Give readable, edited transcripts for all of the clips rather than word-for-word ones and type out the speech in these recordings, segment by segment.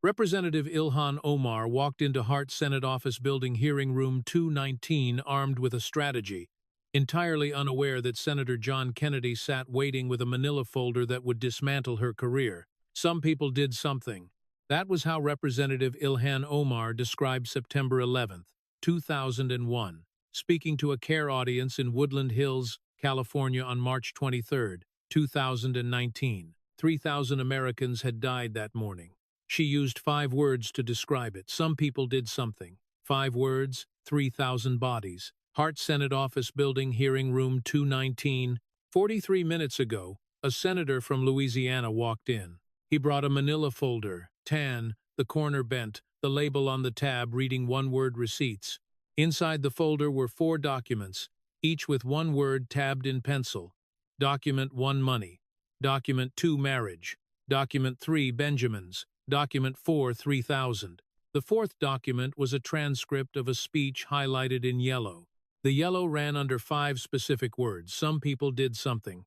Representative Ilhan Omar walked into Hart Senate Office Building Hearing Room 219 armed with a strategy, entirely unaware that Senator John Kennedy sat waiting with a manila folder that would dismantle her career. Some people did something. That was how Representative Ilhan Omar described September 11, 2001, speaking to a CARE audience in Woodland Hills, California on March 23, 2019. 3,000 Americans had died that morning. She used 5 words to describe it. Some people did something. 5 words, 3,000 bodies. Hart Senate Office Building Hearing Room 219. 43 minutes ago, a senator from Louisiana walked in. He brought a manila folder, tan, the corner bent, the label on the tab reading one-word receipts. Inside the folder were 4 documents, each with one word tabbed in pencil. Document 1, money. Document 2, marriage. Document 3, Benjamins. Document 4, 3,000. The 4th document was a transcript of a speech highlighted in yellow. The yellow ran under 5 specific words. Some people did something.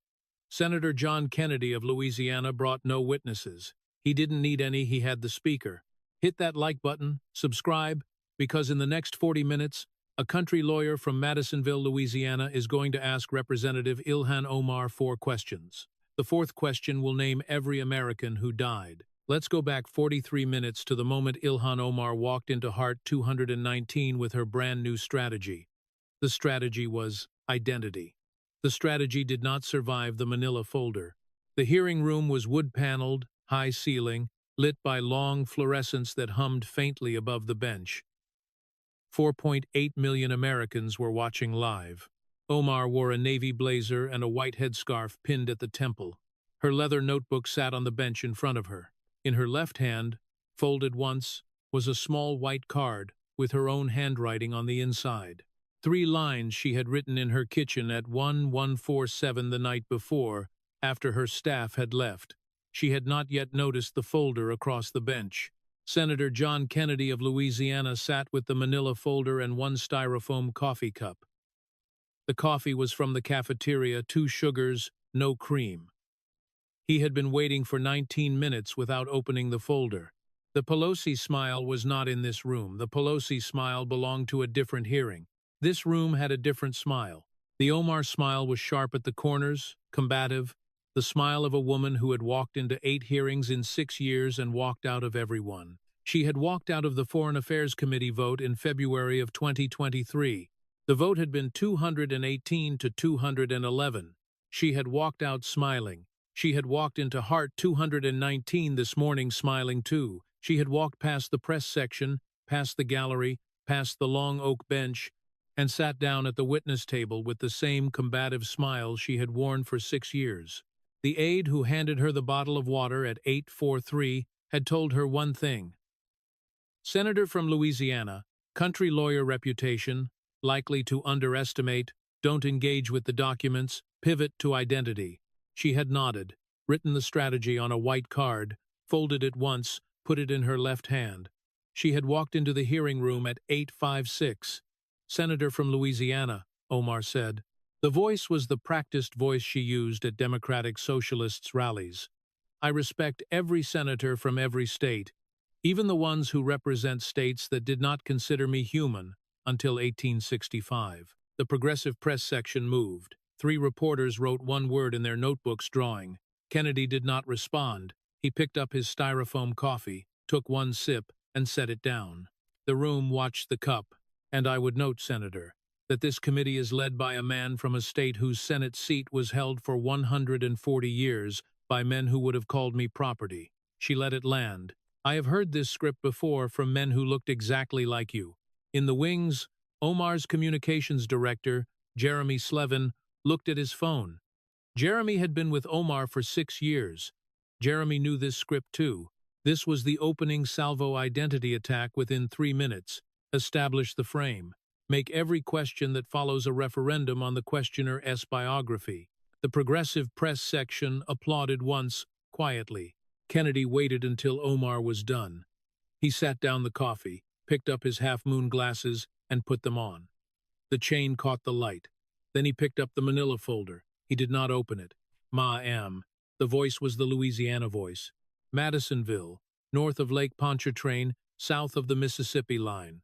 Senator John Kennedy of Louisiana brought no witnesses. He didn't need any, he had the speaker. Hit that like button, subscribe, because in the next 40 minutes, a country lawyer from Madisonville, Louisiana is going to ask Representative Ilhan Omar 4 questions. The 4th question will name every American who died. Let's go back 43 minutes to the moment Ilhan Omar walked into Hart 219 with her brand new strategy. The strategy was identity. The strategy did not survive the manila folder. The hearing room was wood-paneled, high ceiling, lit by long fluorescents that hummed faintly above the bench. 4.8 million Americans were watching live. Omar wore a navy blazer and a white headscarf pinned at the temple. Her leather notebook sat on the bench in front of her. In her left hand, folded once, was a small white card with her own handwriting on the inside. 3 lines she had written in her kitchen at 1147 the night before, after her staff had left. She had not yet noticed the folder across the bench. Senator John Kennedy of Louisiana sat with the manila folder and 1 styrofoam coffee cup. The coffee was from the cafeteria, 2 sugars, no cream. He had been waiting for 19 minutes without opening the folder. The Pelosi smile was not in this room. The Pelosi smile belonged to a different hearing. This room had a different smile. The Omar smile was sharp at the corners, combative, the smile of a woman who had walked into 8 hearings in 6 years and walked out of every one. She had walked out of the Foreign Affairs Committee vote in February of 2023. The vote had been 218 to 211. She had walked out smiling. She had walked into Hart 219 this morning smiling too. She had walked past the press section, past the gallery, past the long oak bench, and sat down at the witness table with the same combative smile she had worn for 6 years. The aide who handed her the bottle of water at 8:43 had told her one thing. Senator from Louisiana, country lawyer reputation, likely to underestimate, don't engage with the documents, pivot to identity. She had nodded, written the strategy on a white card, folded it once, put it in her left hand. She had walked into the hearing room at 8:56. Senator from Louisiana, Omar said. The voice was the practiced voice she used at Democratic Socialists' rallies. I respect every senator from every state, even the ones who represent states that did not consider me human until 1865. The Progressive Press section moved. 3 reporters wrote 1 word in their notebooks drawing. Kennedy did not respond. He picked up his styrofoam coffee, took 1 sip, and set it down. The room watched the cup. And I would note, Senator, that this committee is led by a man from a state whose Senate seat was held for 140 years by men who would have called me property. She let it land. I have heard this script before from men who looked exactly like you. In the wings, Omar's communications director, Jeremy Slevin, looked at his phone. Jeremy had been with Omar for 6 years. Jeremy knew this script too. This was the opening salvo identity attack within 3 minutes. Establish the frame. Make every question that follows a referendum on the questioner's biography. The Progressive Press section applauded once, quietly. Kennedy waited until Omar was done. He sat down the coffee, picked up his half-moon glasses, and put them on. The chain caught the light. Then he picked up the manila folder. He did not open it. Ma am. The voice was the Louisiana voice. Madisonville, north of Lake Pontchartrain, south of the Mississippi line.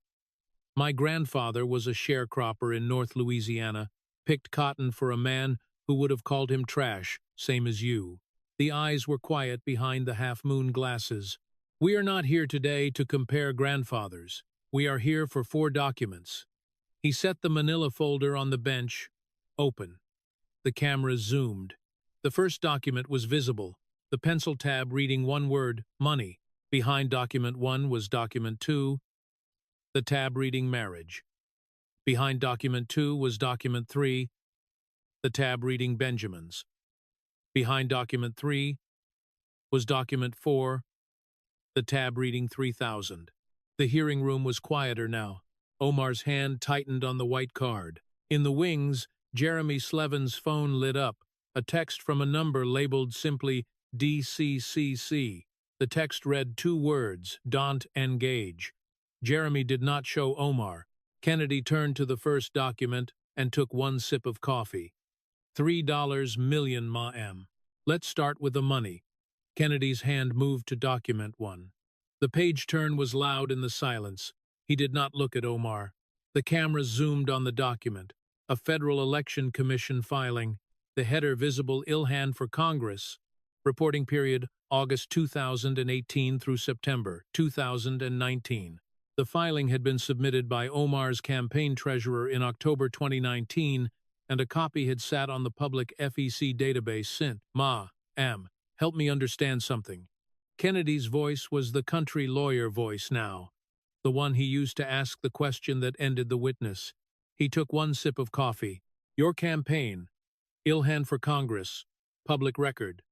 My grandfather was a sharecropper in North Louisiana, picked cotton for a man who would have called him trash, same as you. The eyes were quiet behind the half-moon glasses. We are not here today to compare grandfathers. We are here for 4 documents. He set the manila folder on the bench, open. The camera zoomed. The first document was visible, the pencil tab reading one word, money. Behind document 1 was document 2, the tab reading marriage. Behind document 2 was document 3, the tab reading Benjamins. Behind document 3 was document 4, the tab reading 3000. The hearing room was quieter now. Omar's hand tightened on the white card. In the wings, Jeremy Slevin's phone lit up, a text from a number labeled simply DCCC. The text read 2 words, don't engage. Jeremy did not show Omar. Kennedy turned to the first document and took 1 sip of coffee. $3 million, ma'am. Let's start with the money. Kennedy's hand moved to document 1. The page turn was loud in the silence. He did not look at Omar. The camera zoomed on the document. A Federal Election Commission filing. The header visible Ilhan for Congress. Reporting period August 2018 through September 2019. The filing had been submitted by Omar's campaign treasurer in October 2019, and a copy had sat on the public FEC database since. Help me understand something. Kennedy's voice was the country lawyer voice now, the one he used to ask the question that ended the witness. He took 1 sip of coffee. Your campaign, Ilhan for Congress, public record.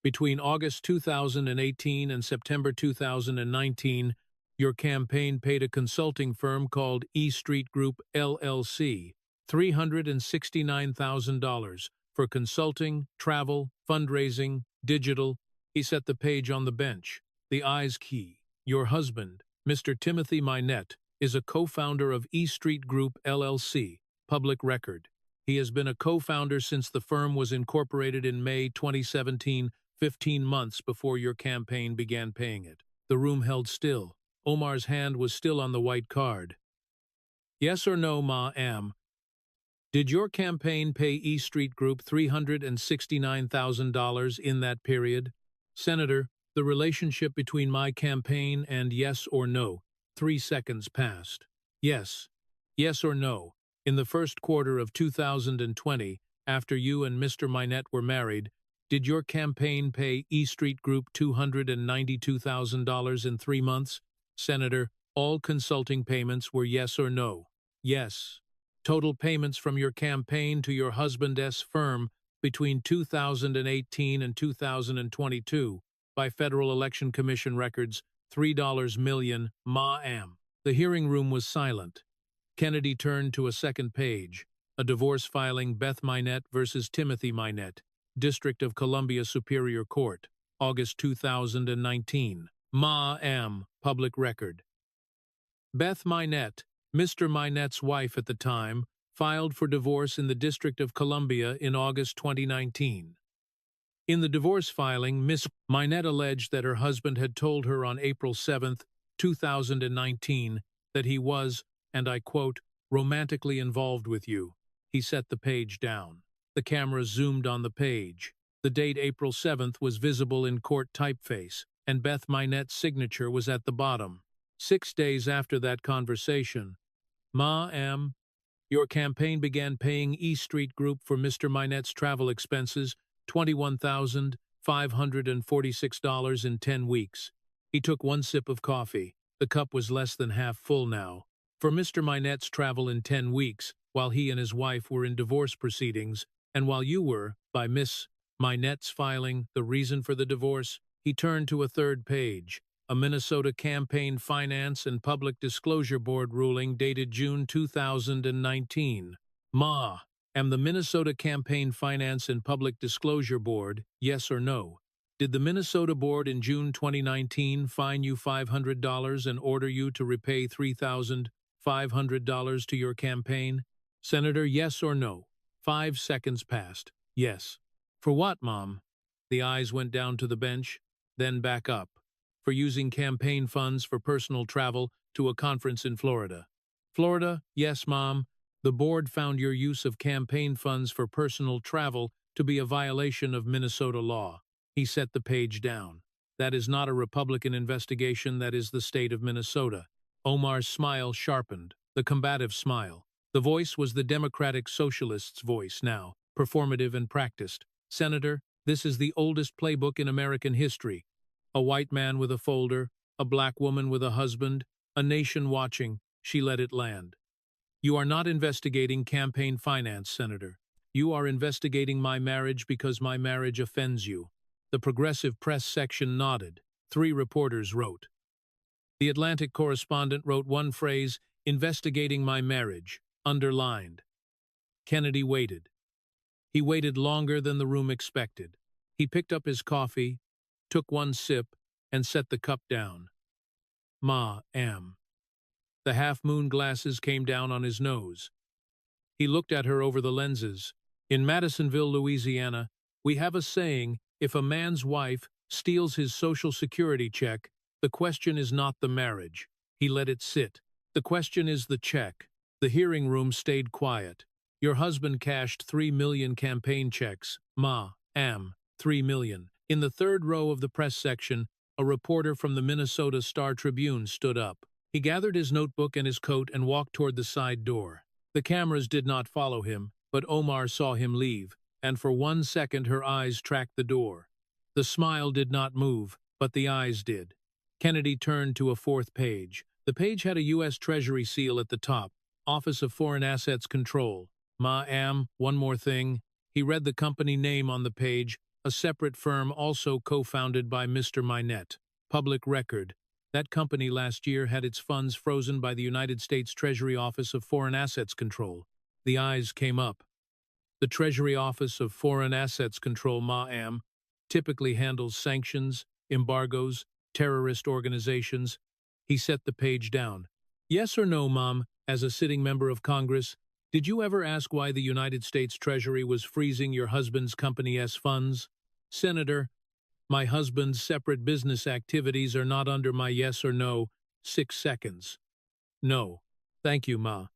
Between August 2018 and September 2019, your campaign paid a consulting firm called E Street Group LLC $369,000 for consulting, travel, fundraising, digital. He set the page on the bench. The eyes key. Your husband, Mr. Timothy Minette, is a co-founder of E Street Group LLC, public record. He has been a co-founder since the firm was incorporated in May 2017, 15 months before your campaign began paying it. The room held still. Omar's hand was still on the white card. Yes or no, ma'am? Did your campaign pay E Street Group $369,000 in that period? Senator, the relationship between my campaign and yes or no. 3 seconds passed. Yes. Yes or no. In the first quarter of 2020, after you and Mr. Minette were married, did your campaign pay E Street Group $292,000 in 3 months? Senator, all consulting payments were yes or no. Yes. Total payments from your campaign to your husband's firm between 2018 and 2022 by Federal Election Commission records, $3 million, ma'am. The hearing room was silent. Kennedy turned to a second page, a divorce filing Beth Minette versus Timothy Minette, District of Columbia Superior Court, August 2019. Ma'am, public record. Beth Minette, Mr. Minette's wife at the time, filed for divorce in the District of Columbia in August 2019. In the divorce filing, Ms. Minette alleged that her husband had told her on April 7, 2019, that he was, and I quote, romantically involved with you. He set the page down. The camera zoomed on the page. The date April 7th was visible in court typeface, and Beth Minette's signature was at the bottom. 6 days after that conversation, ma'am, your campaign began paying E Street Group for Mr. Minette's travel expenses, $21,546 in 10 weeks. He took 1 sip of coffee. The cup was less than half full now. For Mr. Minette's travel in 10 weeks, while he and his wife were in divorce proceedings, and while you were, by Miss Minette's filing, the reason for the divorce, he turned to a third page, a Minnesota Campaign Finance and Public Disclosure Board ruling dated June 2019. Am the Minnesota Campaign Finance and Public Disclosure Board, yes or no? Did the Minnesota Board in June 2019 fine you $500 and order you to repay $3,500 to your campaign? Senator, yes or no? 5 seconds passed. Yes. For what, Mom? The eyes went down to the bench, then back up. for using campaign funds for personal travel to a conference in Florida. Florida, yes, Mom. The board found your use of campaign funds for personal travel to be a violation of Minnesota law. He set the page down. That is not a Republican investigation, that is the state of Minnesota. Omar's smile sharpened, the combative smile. The voice was the Democratic Socialist's voice now, performative and practiced. Senator, this is the oldest playbook in American history. A white man with a folder, a black woman with a husband, a nation watching, she let it land. You are not investigating campaign finance, Senator. You are investigating my marriage because my marriage offends you. The progressive press section nodded. 3 reporters wrote. The Atlantic correspondent wrote one phrase, investigating my marriage, underlined. Kennedy waited. He waited longer than the room expected. He picked up his coffee, took one sip, and set the cup down. Ma-am. The half-moon glasses came down on his nose. He looked at her over the lenses. In Madisonville, Louisiana, we have a saying, if a man's wife steals his Social Security check, the question is not the marriage. He let it sit. The question is the check. The hearing room stayed quiet. Your husband cashed 3 million campaign checks. Ma-am, 3 million. In the third row of the press section, a reporter from the Minnesota Star-Tribune stood up. He gathered his notebook and his coat and walked toward the side door. The cameras did not follow him, but Omar saw him leave, and for 1 second her eyes tracked the door. The smile did not move, but the eyes did. Kennedy turned to a 4th page. The page had a U.S. Treasury seal at the top, Office of Foreign Assets Control. Ma-am, one more thing. He read the company name on the page, a separate firm also co-founded by Mr. Minette. Public Record. That company last year had its funds frozen by the United States Treasury Office of Foreign Assets Control. The eyes came up. The Treasury Office of Foreign Assets Control, Ma-am, typically handles sanctions, embargoes, terrorist organizations. He set the page down. Yes or no, Mom, as a sitting member of Congress, did you ever ask why the United States Treasury was freezing your husband's company's funds? Senator, my husband's separate business activities are not under my yes or no. 6 seconds. No. Thank you, Ma.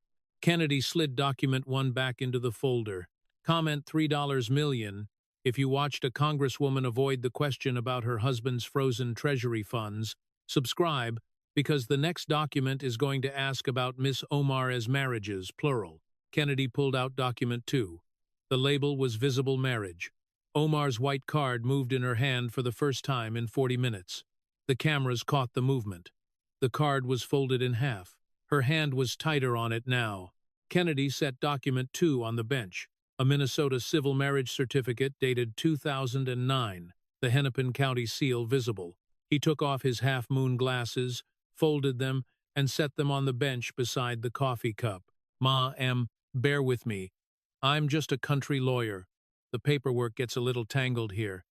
Kennedy slid document 1 back into the folder. Comment $3 million. If you watched a congresswoman avoid the question about her husband's frozen treasury funds, subscribe, because the next document is going to ask about Miss Omar's marriages, plural. Kennedy pulled out document 2. The label was visible marriage. Omar's white card moved in her hand for the first time in 40 minutes. The cameras caught the movement. The card was folded in half. Her hand was tighter on it now. Kennedy set document 2 on the bench, a Minnesota civil marriage certificate dated 2009, the Hennepin County seal visible. He took off his half-moon glasses, folded them, and set them on the bench beside the coffee cup. Ma-am, bear with me. I'm just a country lawyer. The paperwork gets a little tangled here.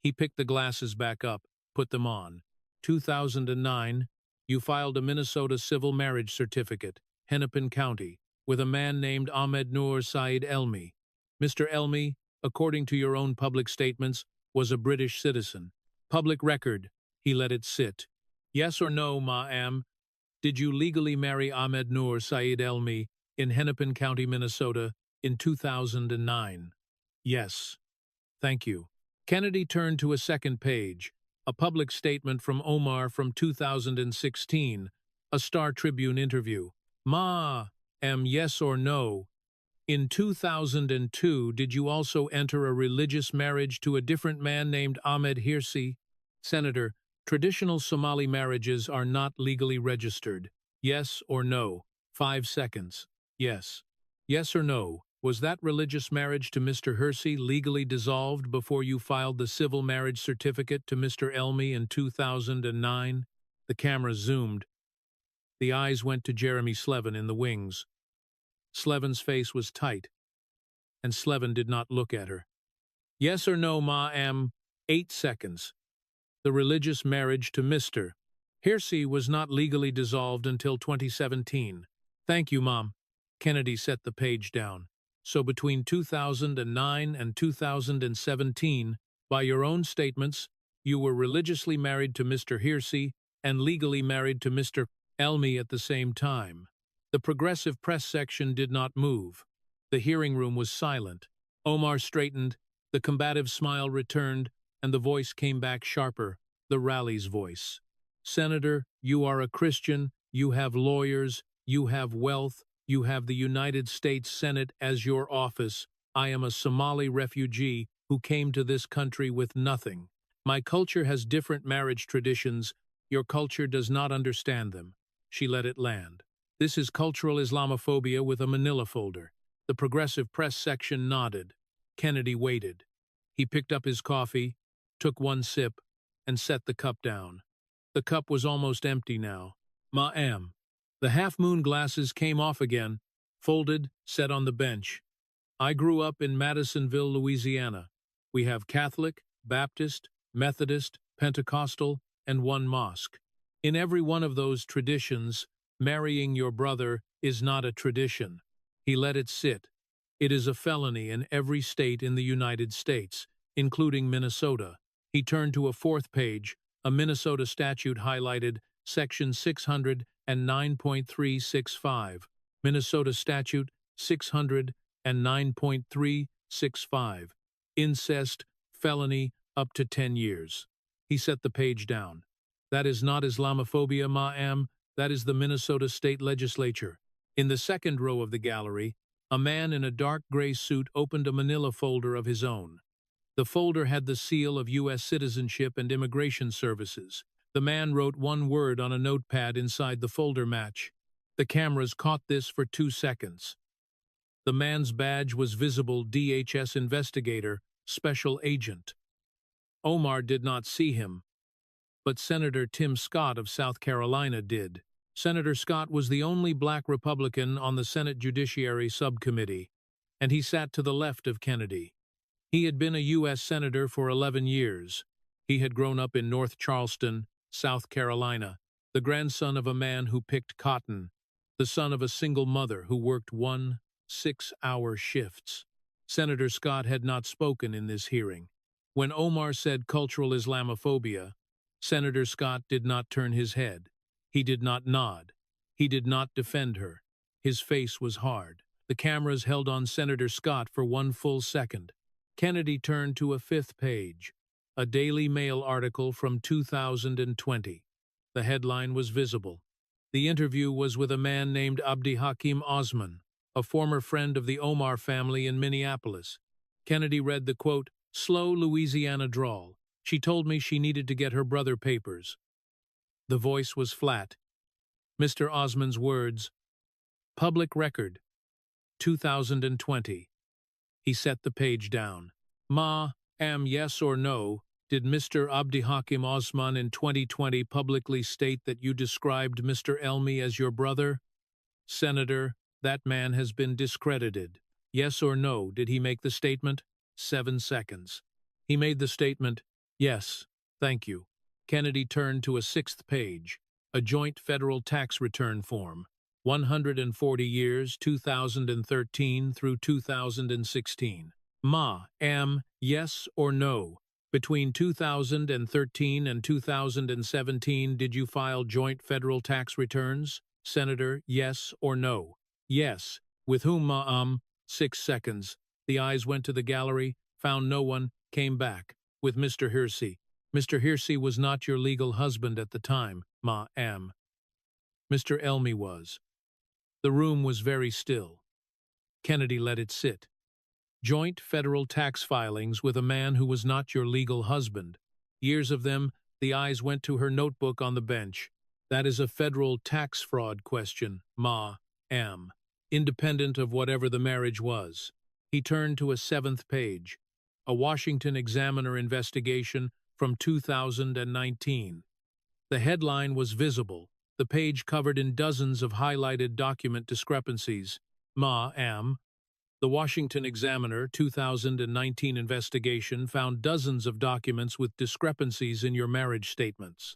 He picked the glasses back up, put them on. 2009, you filed a Minnesota civil marriage certificate, Hennepin County, with a man named Ahmed Noor Saeed Elmi. Mr. Elmi, according to your own public statements, was a British citizen. Public record. He let it sit. Yes or no, Ma-am? Did you legally marry Ahmed Noor Saeed Elmi in Hennepin County, Minnesota, in 2009? Yes. Thank you. Kennedy turned to a second page, a public statement from Omar from 2016, a Star Tribune interview. Ma-am, yes or no? In 2002, did you also enter a religious marriage to a different man named Ahmed Hirsi? Senator, traditional Somali marriages are not legally registered. Yes or no? 5 seconds. Yes. Yes or no? Was that religious marriage to Mr. Hirsi legally dissolved before you filed the civil marriage certificate to Mr. Elmi in 2009? The camera zoomed. The eyes went to Jeremy Slevin in the wings. Slevin's face was tight, and Slevin did not look at her. Yes or no, Ma-am? 8 seconds. The religious marriage to Mr. Hirsi was not legally dissolved until 2017. Thank you, Mom. Kennedy set the page down. So between 2009 and 2017, by your own statements, You were religiously married to Mr. Hearsey and legally married to Mr. Elmy at the same time. The progressive press section did not move. The hearing room was silent. Omar straightened, the combative smile returned, and the voice came back sharper, the rally's voice. Senator, you are a Christian, you have lawyers, you have wealth, you have the United States Senate as your office. I am a Somali refugee who came to this country with nothing. My culture has different marriage traditions. Your culture does not understand them. She let it land. This is cultural Islamophobia with a manila folder. The progressive press section nodded. Kennedy waited. He picked up his coffee, took one sip, and set the cup down. The cup was almost empty now. Ma'am. The half-moon glasses came off again, folded, set on the bench. I grew up in Madisonville, Louisiana. We have Catholic, Baptist, Methodist, Pentecostal, and one mosque. In every one of those traditions, marrying your brother is not a tradition. He let it sit. It is a felony in every state in the United States, including Minnesota. He turned to a fourth page, a Minnesota statute highlighted, Section 609.365. Minnesota Statute 609.365. Incest, felony, up to 10 years. He set the page down. That is not Islamophobia, ma'am. That is the Minnesota State Legislature. In the second row of the gallery, a man in a dark gray suit opened a manila folder of his own. The folder had the seal of U.S. Citizenship and Immigration Services. The man wrote one word on a notepad inside the folder match. The cameras caught this for 2 seconds. The man's badge was visible: DHS investigator, special agent. Omar did not see him, but Senator Tim Scott of South Carolina did. Senator Scott was the only black Republican on the Senate Judiciary Subcommittee, and he sat to the left of Kennedy. He had been a U.S. Senator for 11 years. He had grown up in North Charleston, South Carolina, the grandson of a man who picked cotton, the son of a single mother who worked 1 6-hour shifts. Senator Scott had not spoken in this hearing. When Omar said cultural Islamophobia, Senator Scott did not turn his head. He did not nod. He did not defend her. His face was hard. The cameras held on Senator Scott for 1 full second. Kennedy turned to a fifth page, a Daily Mail article from 2020. The headline was visible. The interview was with a man named Abdi Hakim Osman, a former friend of the Omar family in Minneapolis. Kennedy read the quote, slow Louisiana drawl. She told me she needed to get her brother papers. The voice was flat. Mr. Osman's words, public record, 2020. He set the page down. Yes or no, did Mr. Abdi Hakim Osman in 2020 publicly state that you described Mr. Elmy as your brother? Senator, that man has been discredited. Yes or no, did he make the statement? 7 seconds. He made the statement, yes, thank you. Kennedy turned to a sixth page, a joint federal tax return form, 140 years, 2013 through 2016. Yes or no, between 2013 and 2017 did you file joint federal tax returns? Senator, yes or no? Yes. With whom, 6 seconds. The eyes went to the gallery, found no one, came back. With Mr. Hearsey. Mr. Hearsey was not your legal husband at the time, ma'am. Mr. Elmy was. The room was very still. Kennedy let it sit. Joint federal tax filings with a man who was not your legal husband. Years of them, the eyes went to her notebook on the bench. That is a federal tax fraud question, ma'am. Independent of whatever the marriage was. He turned to a seventh page. A Washington Examiner investigation from 2019. The headline was visible, the page covered in dozens of highlighted document discrepancies. The Washington Examiner 2019 investigation found dozens of documents with discrepancies in your marriage statements.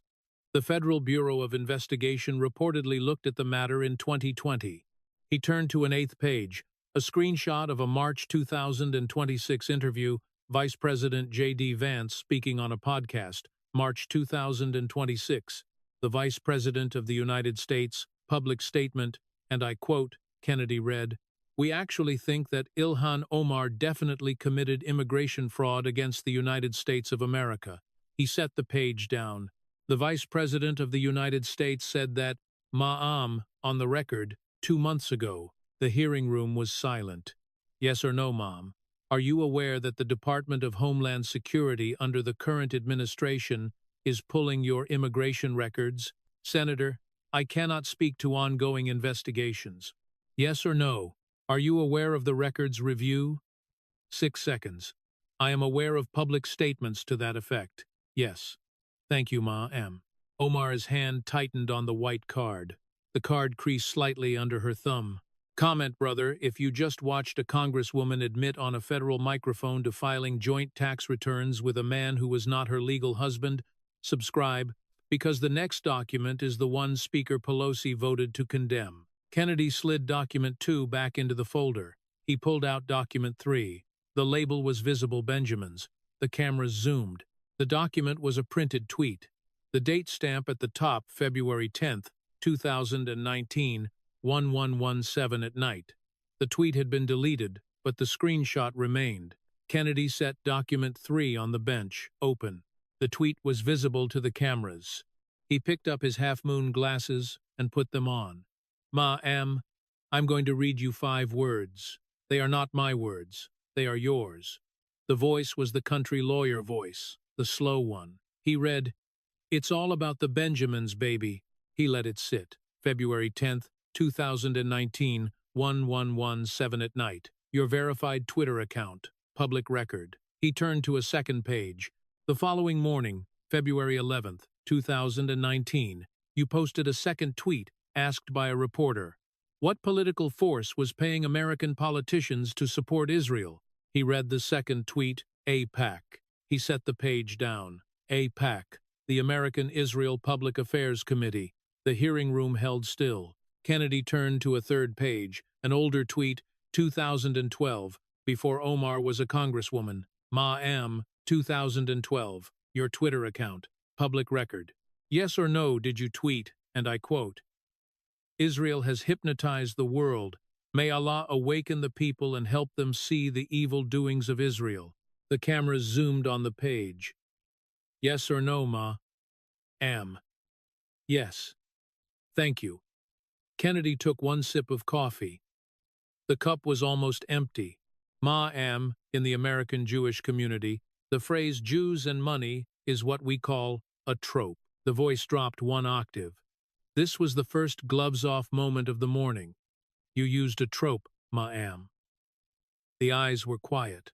The Federal Bureau of Investigation reportedly looked at the matter in 2020. He turned to an eighth page, a screenshot of a March 2026 interview, Vice President J.D. Vance speaking on a podcast, March 2026. The Vice President of the United States, public statement, and I quote, Kennedy read, "We actually think that Ilhan Omar definitely committed immigration fraud against the United States of America." He set the page down. The Vice President of the United States said that, Ma'am, on the record, 2 months ago. The hearing room was silent. Yes or no, Ma'am? Are you aware that the Department of Homeland Security under the current administration is pulling your immigration records? Senator, I cannot speak to ongoing investigations. Yes or no? Are you aware of the records review? 6 seconds. I am aware of public statements to that effect. Yes. Thank you, Ma'am. Omar's hand tightened on the white card. The card creased slightly under her thumb. Comment, brother, if you just watched a congresswoman admit on a federal microphone to filing joint tax returns with a man who was not her legal husband. Subscribe, because the next document is the one Speaker Pelosi voted to condemn. Kennedy slid document 2 back into the folder. He pulled out document 3. The label was visible Benjamin's. The cameras zoomed. The document was a printed tweet. The date stamp at the top, February 10th, 2019, 1117 at night. The tweet had been deleted, but the screenshot remained. Kennedy set document 3 on the bench, open. The tweet was visible to the cameras. He picked up his half-moon glasses and put them on. Ma'am, I'm going to read you 5 words. They are not my words. They are yours. The voice was the country lawyer voice, the slow one. He read, "It's all about the Benjamins, baby." He let it sit. February 10th, 2019, 1117 at night. Your verified Twitter account, public record. He turned to a second page. The following morning, February 11th, 2019, you posted a second tweet asked by a reporter. What political force was paying American politicians to support Israel? He read the second tweet, AIPAC. He set the page down. AIPAC, the American Israel Public Affairs Committee. The hearing room held still. Kennedy turned to a third page, an older tweet, 2012, before Omar was a congresswoman. Ma'am, 2012, your Twitter account, public record. Yes or no did you tweet, and I quote, Israel has hypnotized the world. May Allah awaken the people and help them see the evil doings of Israel. The cameras zoomed on the page. Yes or no, Ma'am? Yes. Thank you. Kennedy took one sip of coffee. The cup was almost empty. Ma'am, in the American Jewish community, the phrase Jews and money is what we call a trope. The voice dropped 1 octave. This was the first gloves-off moment of the morning. You used a trope, Ma'am. The eyes were quiet.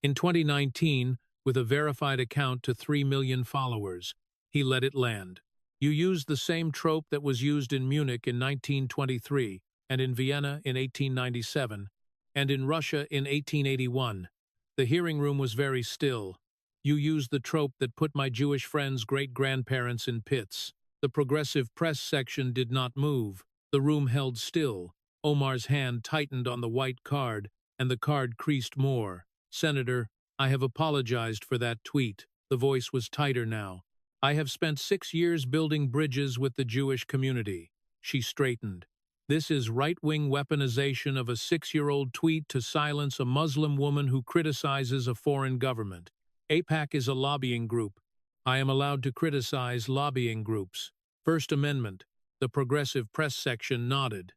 In 2019, with a verified account to 3 million followers, he let it land. You used the same trope that was used in Munich in 1923, and in Vienna in 1897, and in Russia in 1881. The hearing room was very still. You used the trope that put my Jewish friends' great-grandparents in pits. The progressive press section did not move. The room held still. Omar's hand tightened on the white card, and the card creased more. Senator, I have apologized for that tweet. The voice was tighter now. I have spent 6 years building bridges with the Jewish community. She straightened. This is right-wing weaponization of a 6-year-old tweet to silence a Muslim woman who criticizes a foreign government. AIPAC is a lobbying group. I am allowed to criticize lobbying groups. First Amendment. The progressive press section nodded.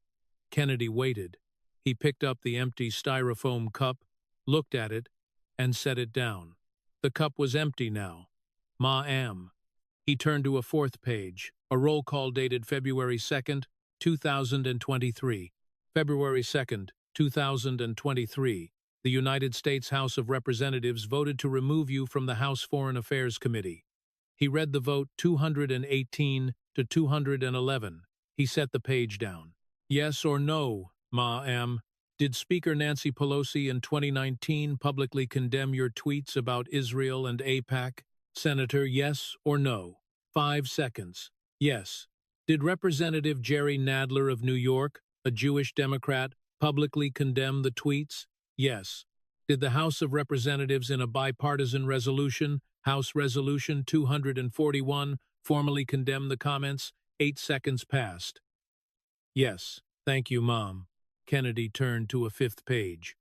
Kennedy waited. He picked up the empty styrofoam cup, looked at it, and set it down. The cup was empty now. Ma'am. He turned to a fourth page, a roll call dated February 2nd, 2023. February 2nd, 2023. The United States House of Representatives voted to remove you from the House Foreign Affairs Committee. He read the vote 218 to 211. He set the page down. Yes or no, Ma'am? Did Speaker Nancy Pelosi in 2019 publicly condemn your tweets about Israel and AIPAC? Senator, yes or no? 5 seconds. Yes. Did Representative Jerry Nadler of New York, a Jewish Democrat, publicly condemn the tweets? Yes. Did the House of Representatives in a bipartisan resolution House Resolution 241 formally condemned the comments. 8 seconds passed. Yes, thank you, Mom. Kennedy turned to a fifth page.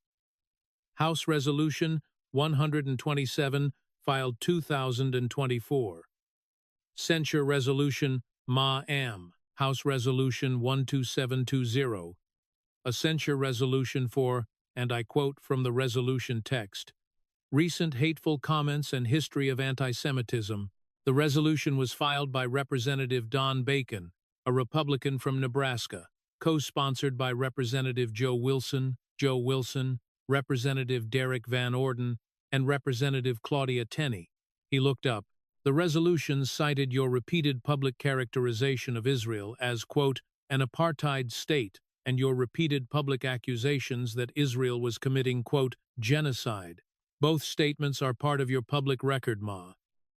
House Resolution 127, filed 2024. Censure Resolution Ma-Am, House Resolution 12720. A censure resolution for, and I quote from the resolution text, recent hateful comments and history of anti-Semitism. The resolution was filed by Representative Don Bacon, a Republican from Nebraska, co-sponsored by Representative Joe Wilson, Representative Derek Van Orden, and Representative Claudia Tenney. He looked up. The resolution cited your repeated public characterization of Israel as, quote, an apartheid state, and your repeated public accusations that Israel was committing, quote, genocide. Both statements are part of your public record, Ma.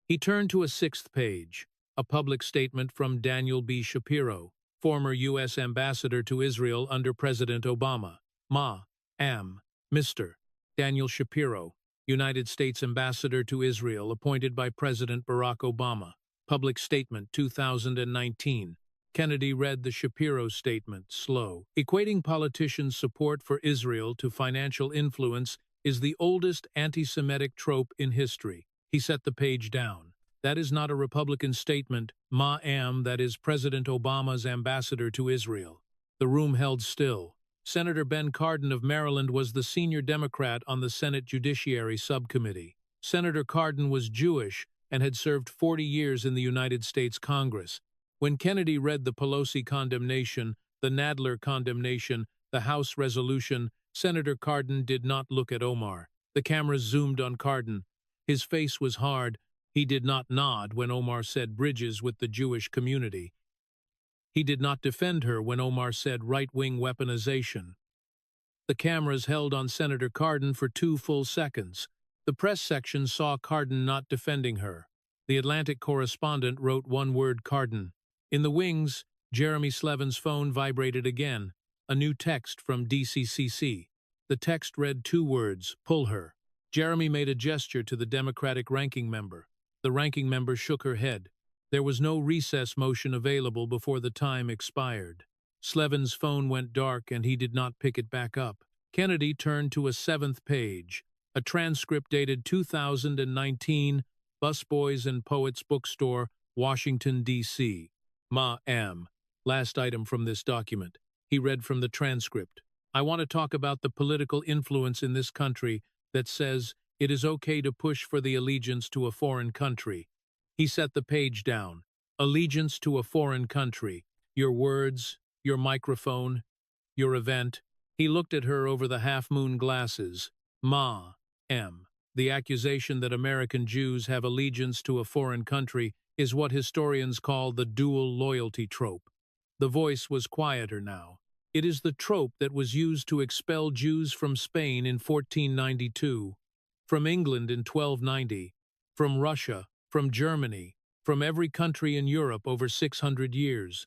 He turned to a sixth page, a public statement from Daniel B. Shapiro, former U.S. Ambassador to Israel under President Obama. Ma-Am, Mr. Daniel Shapiro, United States Ambassador to Israel appointed by President Barack Obama. Public Statement 2019. Kennedy read the Shapiro statement, slow. Equating politicians' support for Israel to financial influence is the oldest anti-Semitic trope in history. He set the page down. That is not a Republican statement, Ma-Am, that is President Obama's ambassador to Israel. The room held still. Senator Ben Cardin of Maryland was the senior Democrat on the Senate Judiciary Subcommittee. Senator Cardin was Jewish and had served 40 years in the United States Congress. When Kennedy read the Pelosi condemnation, the Nadler condemnation, the House resolution, Senator Cardin did not look at Omar. The cameras zoomed on Cardin. His face was hard. He did not nod when Omar said bridges with the Jewish community. He did not defend her when Omar said right-wing weaponization. The cameras held on Senator Cardin for 2 full seconds. The press section saw Cardin not defending her. The Atlantic correspondent wrote one word, Cardin. In the wings, Jeremy Slevin's phone vibrated again. A new text from DCCC. The text read 2 words, pull her. Jeremy made a gesture to the Democratic ranking member. The ranking member shook her head. There was no recess motion available before the time expired. Slevin's phone went dark and he did not pick it back up. Kennedy turned to a 7th page, a transcript dated 2019, Busboys and Poets Bookstore, Washington, D.C. Ma-Am. Last item from this document. He read from the transcript. I want to talk about the political influence in this country that says it is okay to push for the allegiance to a foreign country. He set the page down. Allegiance to a foreign country. Your words, your microphone, your event. He looked at her over the half-moon glasses. Ma-Am. The accusation that American Jews have allegiance to a foreign country is what historians call the dual loyalty trope. The voice was quieter now. It is the trope that was used to expel Jews from Spain in 1492, from England in 1290, from Russia, from Germany, from every country in Europe over 600 years.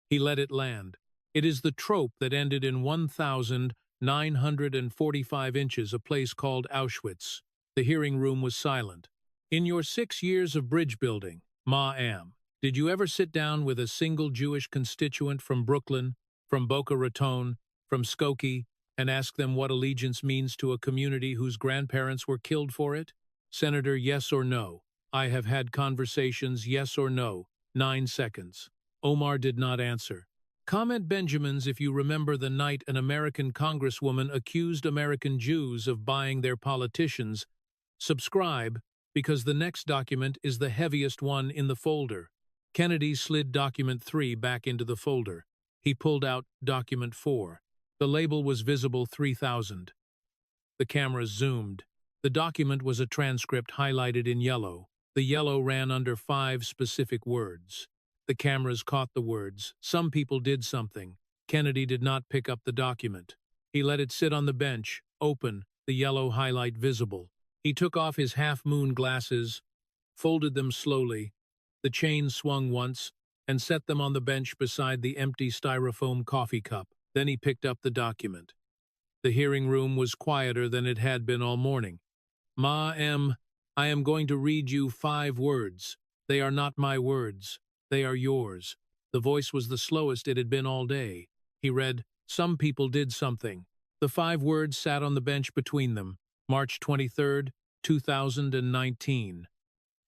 He let it land. It is the trope that ended in 1,945 inches, a place called Auschwitz. The hearing room was silent. In your 6 years of bridge building, Ma-Am, did you ever sit down with a single Jewish constituent from Brooklyn, from Boca Raton, from Skokie, and ask them what allegiance means to a community whose grandparents were killed for it? Senator, yes or no? I have had conversations, yes or no. 9 seconds. Omar did not answer. Comment Benjamins if you remember the night an American congresswoman accused American Jews of buying their politicians. Subscribe, because the next document is the heaviest one in the folder. Kennedy slid document 3 back into the folder. He pulled out document 4. The label was visible 3000. The cameras zoomed. The document was a transcript highlighted in yellow. The yellow ran under 5 specific words. The cameras caught the words. Some people did something. Kennedy did not pick up the document. He let it sit on the bench, open, the yellow highlight visible. He took off his half-moon glasses, folded them slowly. The chain swung once, and set them on the bench beside the empty styrofoam coffee cup. Then he picked up the document. The hearing room was quieter than it had been all morning. Ma-Am, I am going to read you 5 words. They are not my words. They are yours. The voice was the slowest it had been all day. He read, "Some people did something." The 5 words sat on the bench between them. March 23, 2019.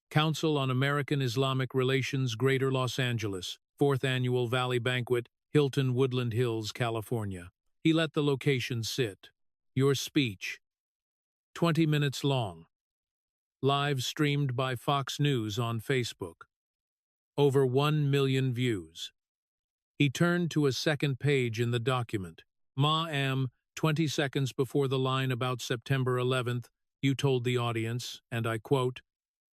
Council on American Islamic Relations, Greater Los Angeles, 4th Annual Valley Banquet, Hilton, Woodland Hills, California. He let the location sit. Your speech. 20 minutes long. Live streamed by Fox News on Facebook. Over 1 million views. He turned to a second page in the document. Ma'am, 20 seconds before the line about September 11th, you told the audience, and I quote,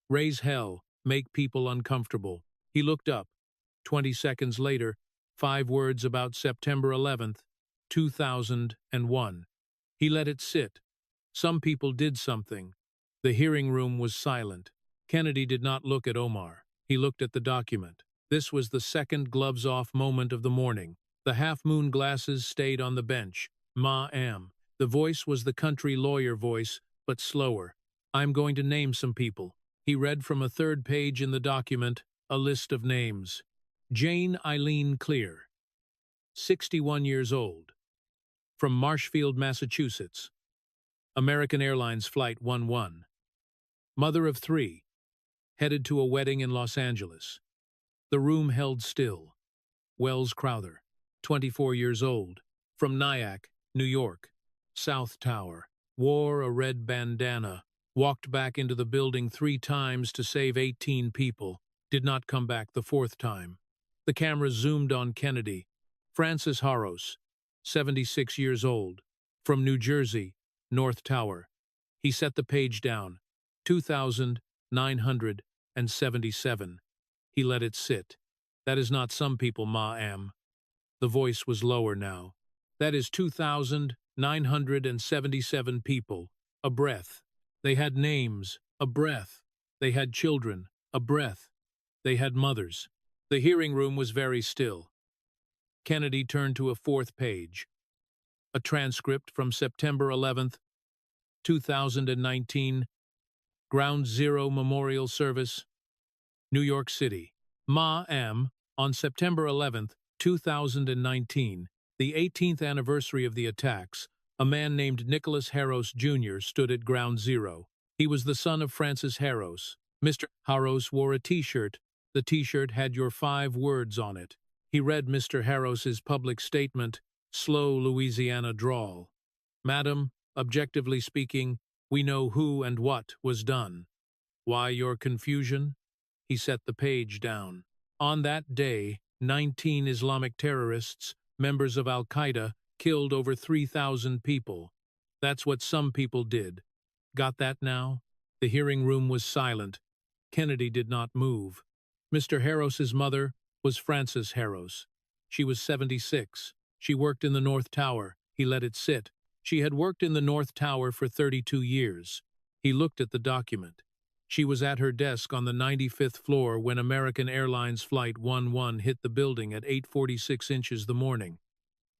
"Raise hell, make people uncomfortable." He looked up. 20 seconds later, 5 words about September 11th, 2001. He let it sit. Some people did something. The hearing room was silent. Kennedy did not look at Omar. He looked at the document. This was the second gloves-off moment of the morning. The half-moon glasses stayed on the bench. Ma'am. The voice was the country lawyer voice, but slower. I'm going to name some people. He read from a third page in the document, a list of names. Jane Eileen Clear, 61 years old. From Marshfield, Massachusetts. American Airlines Flight 11. Mother of 3. Headed to a wedding in Los Angeles. The room held still. Wells Crowther, 24 years old. From Nyack, New York. South Tower. Wore a red bandana. Walked back into the building 3 times to save 18 people. Did not come back the 4th time. The camera zoomed on Kennedy. Francis Haros, 76 years old. From New Jersey, North Tower. He set the page down. 2,977. He let it sit. That is not some people, ma'am. The voice was lower now. That is 2,977 people. A breath. They had names. A breath. They had children. A breath. They had mothers. The hearing room was very still. Kennedy turned to a 4th page. A transcript from September 11th, 2019, Ground Zero Memorial Service, New York City. Ma'am, on September 11th, 2019, the 18th anniversary of the attacks, a man named Nicholas Haros Jr. stood at Ground Zero. He was the son of Francis Haros. Mr. Haros wore a T-shirt. The T-shirt had your 5 words on it. He read Mr. Haros's public statement, slow Louisiana drawl. Madam, objectively speaking, we know who and what was done. Why your confusion? He set the page down. On that day, 19 Islamic terrorists, members of Al-Qaeda, killed over 3,000 people. That's what some people did. Got that now? The hearing room was silent. Kennedy did not move. Mr. Haros's mother was Frances Haros. She was 76. She worked in the North Tower. He let it sit. She had worked in the North Tower for 32 years. He looked at the document. She was at her desk on the 95th floor when American Airlines Flight 11 hit the building at 8:46 inches the morning.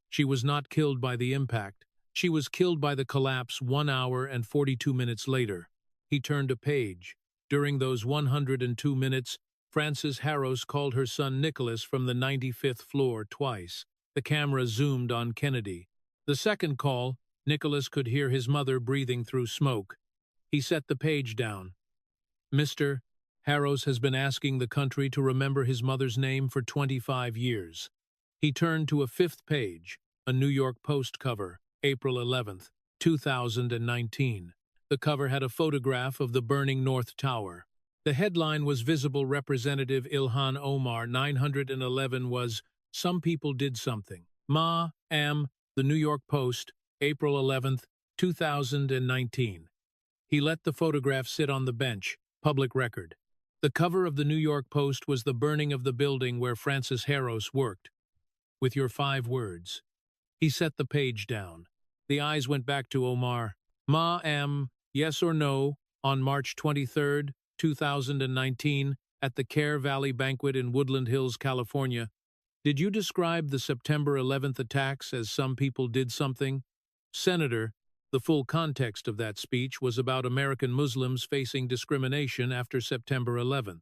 She was not killed by the impact. She was killed by the collapse 1 hour and 42 minutes later. He turned a page. During those 102 minutes, Frances Haros called her son Nicholas from the 95th floor twice. The camera zoomed on Kennedy. The second call, Nicholas could hear his mother breathing through smoke. He set the page down. Mr. Haros has been asking the country to remember his mother's name for 25 years. He turned to a 5th page, a New York Post cover, April 11th, 2019. The cover had a photograph of the burning North Tower. The headline was visible. Representative Ilhan Omar, 911 was, "Some people did something." Ma'am, the New York Post, April 11th, 2019. He let the photograph sit on the bench, public record. The cover of the New York Post was the burning of the building where Francis Haros worked. With your 5 words. He set the page down. The eyes went back to Omar. Ma'am, yes or no, on March 23rd, 2019, at the Care Valley Banquet in Woodland Hills, California, did you describe the September 11th attacks as some people did something? Senator, The full context of that speech was about American Muslims facing discrimination after September 11th.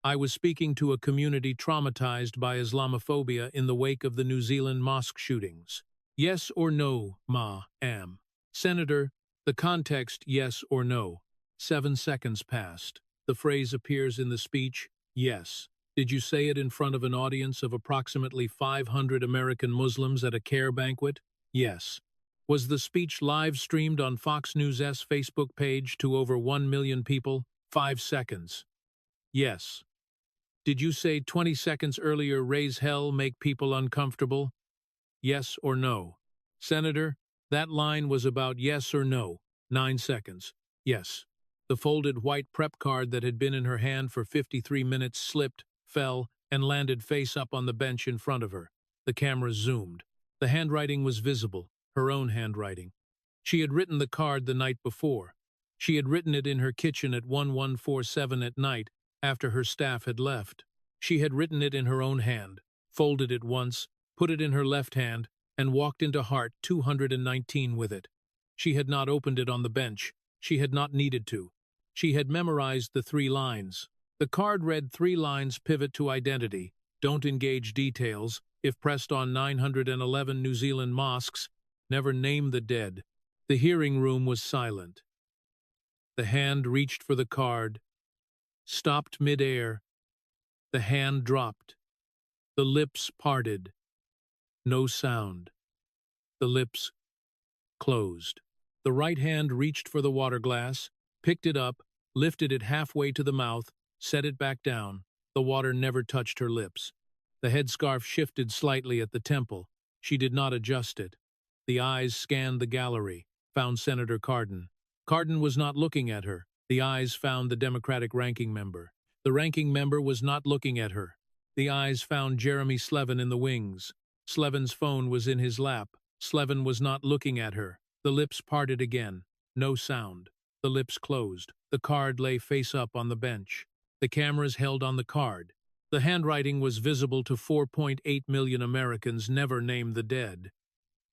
I was speaking to a community traumatized by Islamophobia in the wake of the New Zealand mosque shootings. Yes or no, ma'am? Senator, the context, yes or no. 7 seconds passed. The phrase appears in the speech, yes. Did you say it in front of an audience of approximately 500 American Muslims at a care banquet? Yes. Was the speech live-streamed on Fox News' Facebook page to over 1 million people? 5 seconds. Yes. Did you say 20 seconds earlier, raise hell, make people uncomfortable? Yes or no? Senator, that line was about yes or no. 9 seconds. Yes. The folded white prep card that had been in her hand for 53 minutes slipped, fell, and landed face up on the bench in front of her. The camera zoomed. The handwriting was visible, her own handwriting. She had written the card the night before. She had written it in her kitchen at 1147 at night after her staff had left. She had written it in her own hand, folded it once, put it in her left hand, and walked into Hart 219 with it. She had not opened it on the bench. She had not needed to. She had memorized the 3 lines. The card read 3 lines: pivot to identity, don't engage details, if pressed on 911 New Zealand mosques, never name the dead. The hearing room was silent. The hand reached for the card, stopped mid-air. The hand dropped. The lips parted. No sound. The lips closed. The right hand reached for the water glass, picked it up, lifted it halfway to the mouth, set it back down. The water never touched her lips. The headscarf shifted slightly at the temple. She did not adjust it. The eyes scanned the gallery, found Senator Cardin. Cardin was not looking at her. The eyes found the Democratic ranking member. The ranking member was not looking at her. The eyes found Jeremy Slevin in the wings. Slevin's phone was in his lap. Slevin was not looking at her. The lips parted again. No sound. The lips closed. The card lay face up on the bench. The cameras held on the card. The handwriting was visible to 4.8 million Americans. Never name the dead.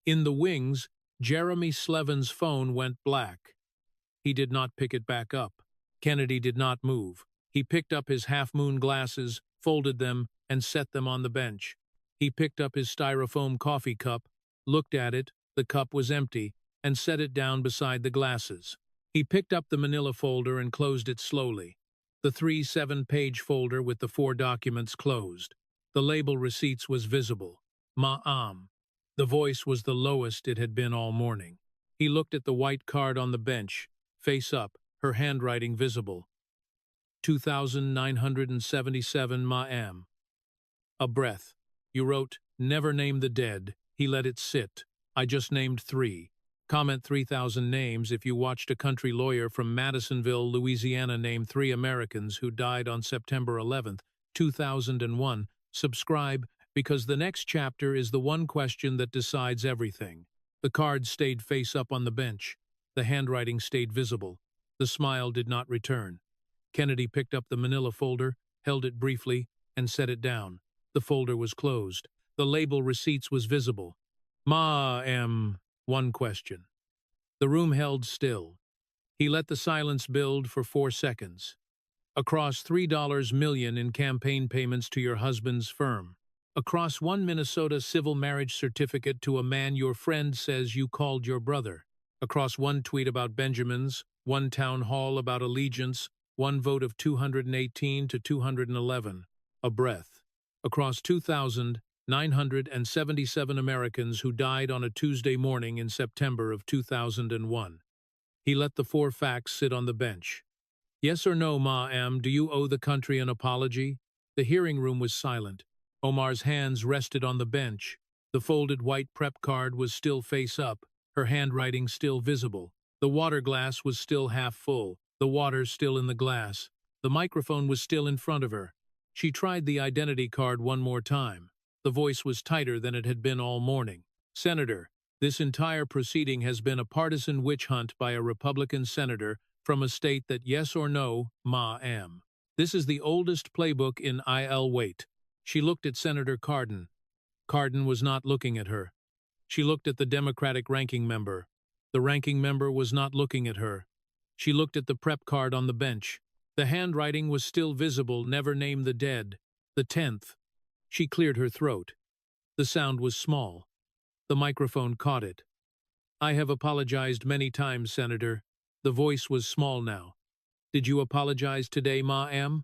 In the wings, Jeremy Slevin's phone went black. He did not pick it back up. Kennedy did not move. He picked up his half-moon glasses, folded them, and set them on the bench. He picked up his styrofoam coffee cup, looked at it, the cup was empty, and set it down beside the glasses. He picked up the manila folder and closed it slowly. The 3 7-page folder with the 4 documents closed. The label receipts was visible. Ma'am. The voice was the lowest it had been all morning. He looked at the white card on the bench, face up, her handwriting visible. 2,977 ma'am. A breath. You wrote, never name the dead. He let it sit. I just named 3. Comment 3,000 names if you watched a country lawyer from Madisonville, Louisiana name 3 Americans who died on September 11th, 2001. Subscribe, because the next chapter is the one question that decides everything. The card stayed face up on the bench. The handwriting stayed visible. The smile did not return. Kennedy picked up the manila folder, held it briefly, and set it down. The folder was closed. The label receipts was visible. Ma'am. One question. The room held still. He let the silence build for 4 seconds. Across $3 million in campaign payments to your husband's firm. Across 1 Minnesota civil marriage certificate to a man your friend says you called your brother. Across 1 tweet about Benjamins, 1 town hall about allegiance, 1 vote of 218 to 211. A breath. Across 2,977 Americans who died on a Tuesday morning in September of 2001. He let the 4 facts sit on the bench. Yes or no, ma'am, do you owe the country an apology? The hearing room was silent. Omar's hands rested on the bench. The folded white prep card was still face up, her handwriting still visible. The water glass was still half full, the water still in the glass. The microphone was still in front of her. She tried the identity card one more time. The voice was tighter than it had been all morning. Senator, this entire proceeding has been a partisan witch hunt by a Republican senator from a state that yes or no, ma'am. This is the oldest playbook in IL Wait. She looked at Senator Cardin. Cardin was not looking at her. She looked at the Democratic ranking member. The ranking member was not looking at her. She looked at the prep card on the bench. The handwriting was still visible, never name the dead. The 10th. She cleared her throat. The sound was small. The microphone caught it. I have apologized many times, Senator. The voice was small now. Did you apologize today, ma'am?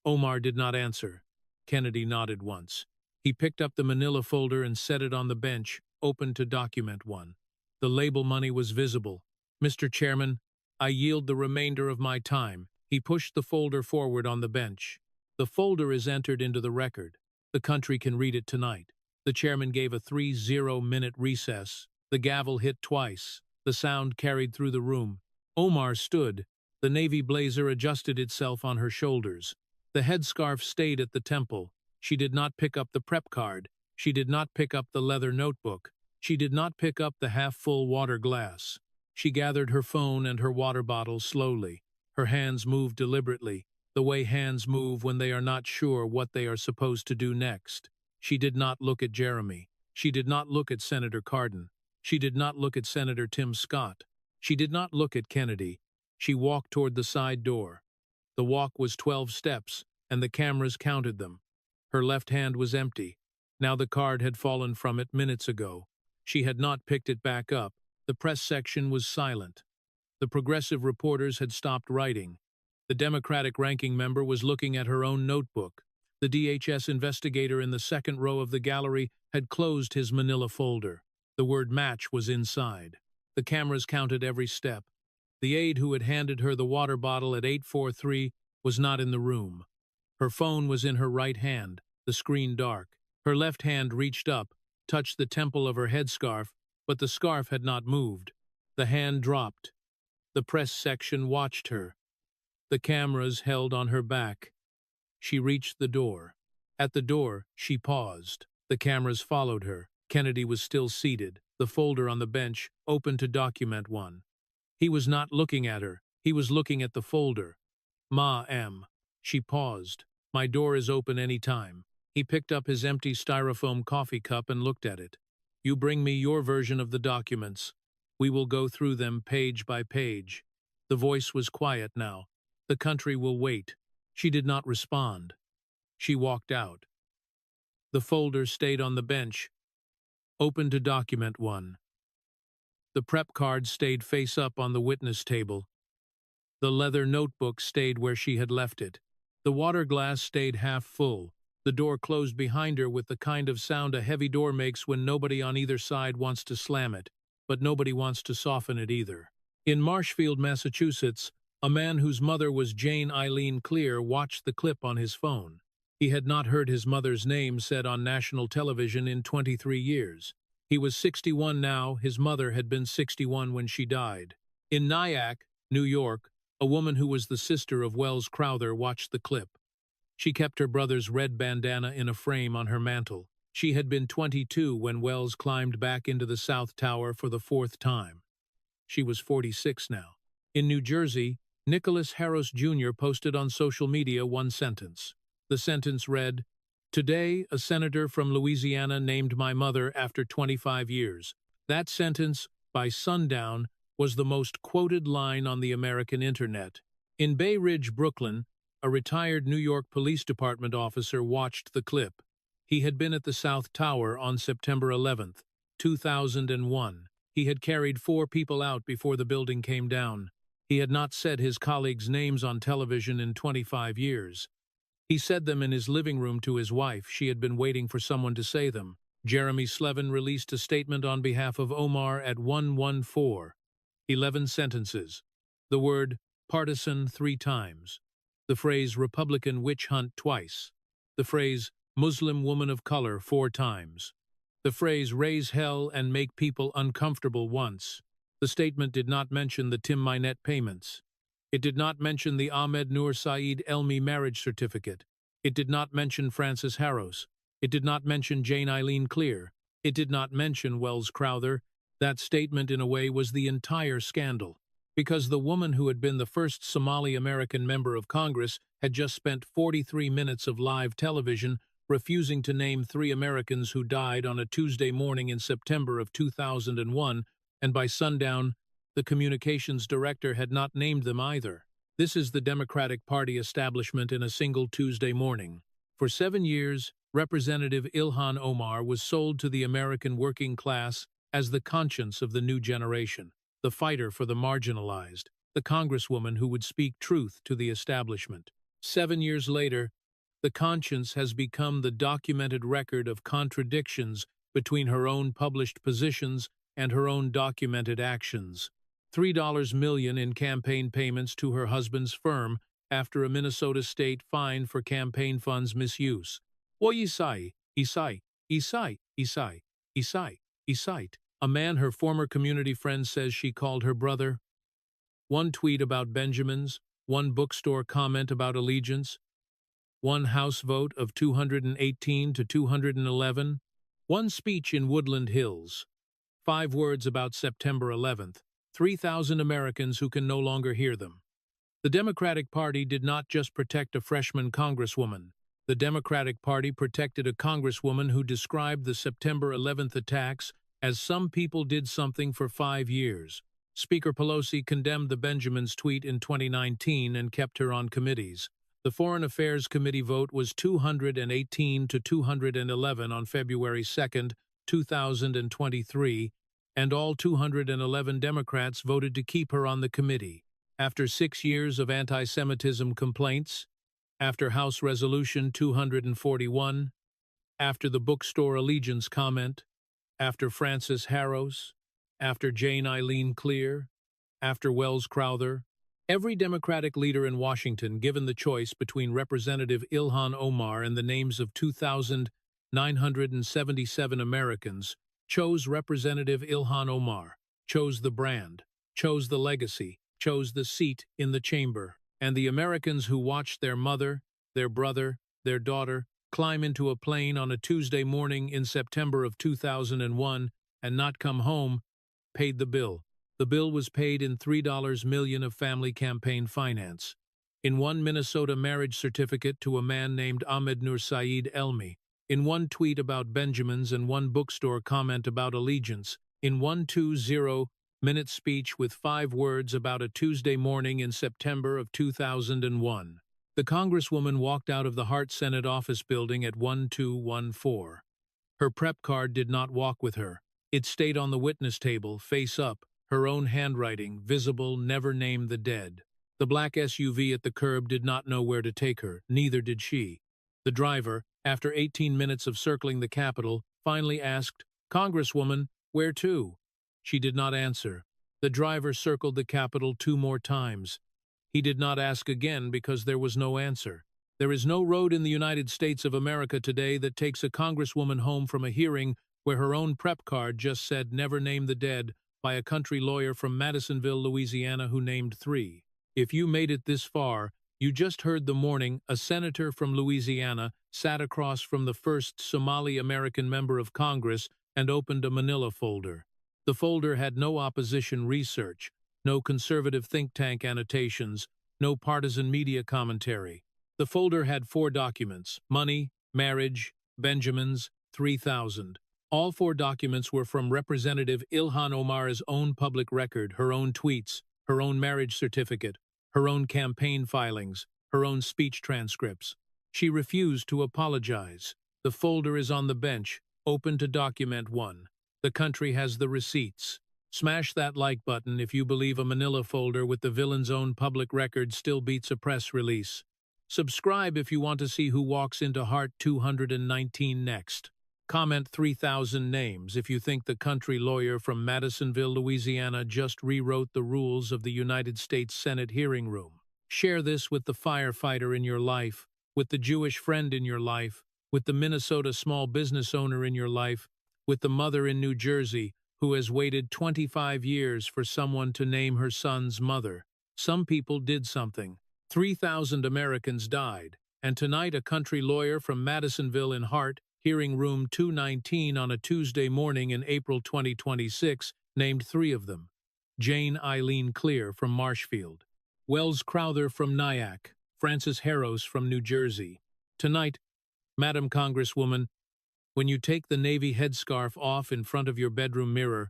Omar did not answer. Kennedy nodded once. He picked up the manila folder and set it on the bench, open to document 1. The label money was visible. Mr. Chairman, I yield the remainder of my time. He pushed the folder forward on the bench. The folder is entered into the record. The country can read it tonight. The chairman gave a 30-minute recess. The gavel hit twice. The sound carried through the room. Omar stood. The navy blazer adjusted itself on her shoulders. The headscarf stayed at the temple. She did not pick up the prep card. She did not pick up the leather notebook. She did not pick up the half-full water glass. She gathered her phone and her water bottle slowly. Her hands moved deliberately, the way hands move when they are not sure what they are supposed to do next. She did not look at Jeremy. She did not look at Senator Cardin. She did not look at Senator Tim Scott. She did not look at Kennedy. She walked toward the side door. The walk was 12 steps, and the cameras counted them. Her left hand was empty. Now the card had fallen from it minutes ago. She had not picked it back up. The press section was silent. The progressive reporters had stopped writing. The Democratic ranking member was looking at her own notebook. The DHS investigator in the second row of the gallery had closed his manila folder. The word match was inside. The cameras counted every step. The aide who had handed her the water bottle at 8:43 was not in the room. Her phone was in her right hand, the screen dark. Her left hand reached up, touched the temple of her headscarf, but the scarf had not moved. The hand dropped. The press section watched her. The cameras held on her back. She reached the door. At the door, she paused. The cameras followed her. Kennedy was still seated, the folder on the bench, open to document 1. He was not looking at her. He was looking at the folder. "Ma'am." She paused. "My door is open any time." He picked up his empty styrofoam coffee cup and looked at it. "You bring me your version of the documents. We will go through them page by page." The voice was quiet now. "The country will wait." She did not respond. She walked out. The folder stayed on the bench, open to document 1. The prep card stayed face up on the witness table. The leather notebook stayed where she had left it. The water glass stayed half full. The door closed behind her with the kind of sound a heavy door makes when nobody on either side wants to slam it, but nobody wants to soften it either. In Marshfield, Massachusetts, a man whose mother was Jane Eileen Clear watched the clip on his phone. He had not heard his mother's name said on national television in 23 years. He was 61 now. His mother had been 61 when she died. In Nyack, New York, a woman who was the sister of Wells Crowther watched the clip. She kept her brother's red bandana in a frame on her mantel. She had been 22 when Wells climbed back into the South Tower for the 4th time. She was 46 now. In New Jersey, Nicholas Harris Jr. posted on social media one sentence. The sentence read, "Today, a senator from Louisiana named my mother after 25 years. That sentence, by sundown, was the most quoted line on the American internet. In Bay Ridge, Brooklyn, a retired New York Police Department officer watched the clip. He had been at the South Tower on September 11, 2001. He had carried 4 people out before the building came down. He had not said his colleagues' names on television in 25 years. He said them in his living room to his wife. She had been waiting for someone to say them. Jeremy Slevin released a statement on behalf of Omar at 114. 11 sentences. The word partisan 3 times. The phrase Republican witch hunt twice. The phrase Muslim woman of color 4 times. The phrase raise hell and make people uncomfortable once. The statement did not mention the Tim Minette payments. It did not mention the Ahmed Nur Saeed Elmi marriage certificate. It did not mention Francis Harros. It did not mention Jane Eileen Clear. It did not mention Wells Crowther. That statement, in a way, was the entire scandal, because the woman who had been the first Somali-American member of Congress had just spent 43 minutes of live television refusing to name 3 Americans who died on a Tuesday morning in September of 2001, and by sundown, The communications director had not named them either. This is the Democratic Party establishment in a single Tuesday morning. For 7 years, Representative Ilhan Omar was sold to the American working class as the conscience of the new generation, the fighter for the marginalized, the congresswoman who would speak truth to the establishment. 7 years later, the conscience has become the documented record of contradictions between her own published positions and her own documented actions. $3 million in campaign payments to her husband's firm after a Minnesota state fine for campaign funds misuse. Isai. A man her former community friend says she called her brother. One tweet about Benjamins, one bookstore comment about allegiance, one House vote of 218 to 211, one speech in Woodland Hills, 5 words about September 11th, 3,000 Americans who can no longer hear them. The Democratic Party did not just protect a freshman congresswoman. The Democratic Party protected a congresswoman who described the September 11th attacks as some people did something for 5 years. Speaker Pelosi condemned the Benjamins' tweet in 2019 and kept her on committees. The Foreign Affairs Committee vote was 218 to 211 on February 2, 2023, and all 211 Democrats voted to keep her on the committee. After 6 years of anti-Semitism complaints, after House Resolution 241, after the bookstore allegiance comment, after Frances Harros, after Jane Eileen Clear, after Wells Crowther, every Democratic leader in Washington given the choice between Representative Ilhan Omar and the names of 2,977 Americans chose Representative Ilhan Omar, chose the brand, chose the legacy, chose the seat in the chamber, and the Americans who watched their mother, their brother, their daughter climb into a plane on a Tuesday morning in September of 2001 and not come home, paid the bill. The bill was paid in $3 million of family campaign finance, in one Minnesota marriage certificate to a man named Ahmed Nur Saeed Elmi, in one tweet about Benjamins and one bookstore comment about allegiance, in one 20-minute speech with 5 words about a Tuesday morning in September of 2001. The Congresswoman walked out of the Hart Senate office building at 1214. Her prep card did not walk with her. It stayed on the witness table, face up, her own handwriting, visible, never name the dead. The black SUV at the curb did not know where to take her, neither did she. The driver, after 18 minutes of circling the Capitol, finally asked, "Congresswoman, where to?" She did not answer. The driver circled the Capitol 2 more times. He did not ask again because there was no answer. There is no road in the United States of America today that takes a congresswoman home from a hearing where her own prep card just said "Never name the dead" by a country lawyer from Madisonville, Louisiana who named 3. If you made it this far, you just heard the morning a senator from Louisiana sat across from the first Somali-American member of Congress and opened a manila folder. The folder had no opposition research, no conservative think tank annotations, no partisan media commentary. The folder had 4 documents: money, marriage, Benjamins, 3,000. All 4 documents were from Representative Ilhan Omar's own public record, her own tweets, her own marriage certificate, her own campaign filings, her own speech transcripts. She refused to apologize. The folder is on the bench, open to document 1. The country has the receipts. Smash that like button if you believe a manila folder with the villain's own public record still beats a press release. Subscribe if you want to see who walks into Hart 219 next. Comment 3,000 names if you think the country lawyer from Madisonville, Louisiana just rewrote the rules of the United States Senate hearing room. Share this with the firefighter in your life, with the Jewish friend in your life, with the Minnesota small business owner in your life, with the mother in New Jersey who has waited 25 years for someone to name her son's mother. Some people did something. 3,000 Americans died, and tonight a country lawyer from Madisonville in Hart, hearing room 219 on a Tuesday morning in April 2026, named 3 of them. Jane Eileen Clear from Marshfield, Wells Crowther from Nyack, Frances Harros from New Jersey. Tonight, Madam Congresswoman, when you take the navy headscarf off in front of your bedroom mirror,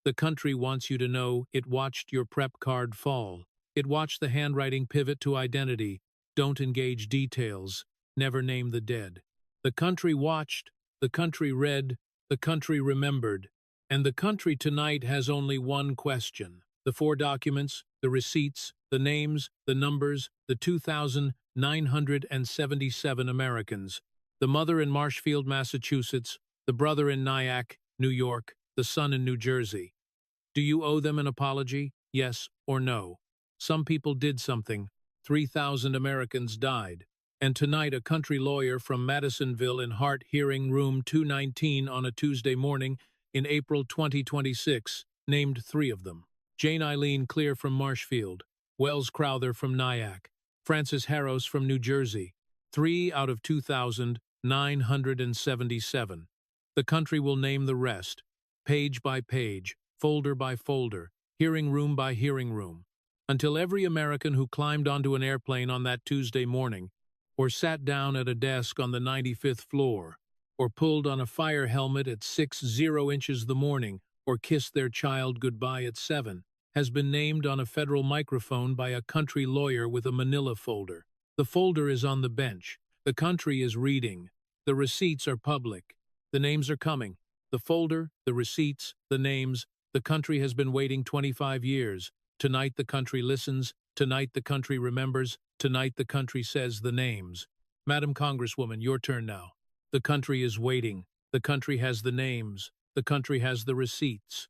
The country wants you to know it watched your prep card fall. It watched the handwriting pivot to identity. Don't engage details. Never name the dead. The country watched. The country read. The country remembered. And the country tonight has only one question. The 4 documents, the receipts, the names, the numbers, the 2,977 Americans. The mother in Marshfield, Massachusetts, the brother in Nyack, New York, the son in New Jersey. Do you owe them an apology? Yes or no? Some people did something. 3,000 Americans died. And tonight a country lawyer from Madisonville in Hart Hearing Room 219 on a Tuesday morning in April 2026 named 3 of them. Jane Eileen Clear from Marshfield, Wells Crowther from Nyack, Francis Harros from New Jersey. 3 out of 2,977. The country will name the rest, page by page, folder by folder, hearing room by hearing room, until every American who climbed onto an airplane on that Tuesday morning, or sat down at a desk on the 95th floor, or pulled on a fire helmet at 6:0 inches the morning, or kissed their child goodbye at 7, has been named on a federal microphone by a country lawyer with a manila folder. The folder is on the bench. The country is reading. The receipts are public. The names are coming. The folder, the receipts, the names. The country has been waiting 25 years. Tonight the country listens. Tonight the country remembers. Tonight the country says the names. Madam Congresswoman, your turn now. The country is waiting. The country has the names. The country has the receipts.